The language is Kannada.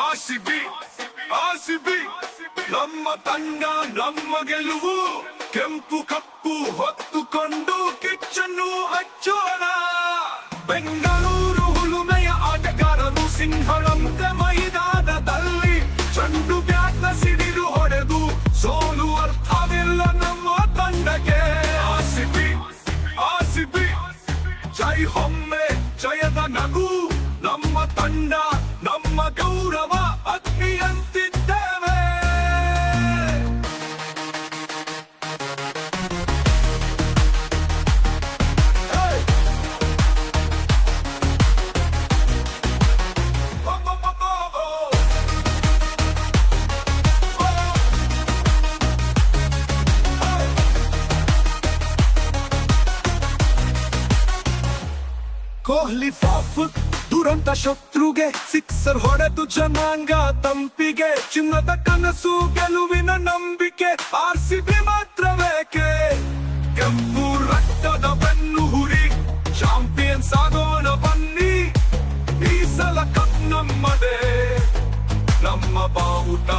ಆರ್ಸಿಬಿ ಆರ್ಸಿಬಿ ನಮ್ಮ ತಂಡ ನಮ್ಮ ಗೆಲುವು ಕೆಂಪು ಕಪ್ಪು ಹೊತ್ತುಕೊಂಡು ಕಿಚ್ಚನ್ನು ಹಚ್ಚೋಣ ಬೆಂಗಳೂರು ಹುಲುಮೆಯ ಆಟಗಾರರು ಸಿಂಹಳಂತೆ ಮೈದಾನದಲ್ಲಿ ಚೆಂಡು ಬ್ಯಾಟ್ನ ಸಿಡಿಲು ಹೊಡೆದು ಸೋಲು ಅರ್ಥವಿಲ್ಲ ನಮ್ಮ ತಂಡಕ್ಕೆ ಆರ್ಸಿಬಿ ಆರ್ಸಿಬಿ ಜೈ ಹೊಮ್ಮೆ ಜಯದ ನಗು ನಮ್ಮ ತಂಡ ನಮ್ಮ ಗೌರವ ಅಗ್ನಿಯಂತಿದ್ದೇವೆ ಕೊಹ್ಲಿ ಫಾಫ್ ದುರಂತ ಶತ್ರುಗೆ ಸಿಕ್ಸರ್ ಹೊಡೆದು ಜನಾಂಗ ತಂಪಿಗೆ ಚಿನ್ನದ ಕನಸು ಗೆಲುವಿನ ನಂಬಿಕೆ ಆರ್ಸಿಬಿ ಮಾತ್ರವೇಕೆ ಕೆಂಪು ರಕ್ತದ ಬೆನ್ನು ಹುರಿ ಚಾಂಪಿಯನ್ಸ್ ಆಗೋಣ ಬನ್ನಿ ಈ ಸಲ ಕಪ್ ನಮ್ಮದೇ ನಮ್ಮ ಬಾವುಟ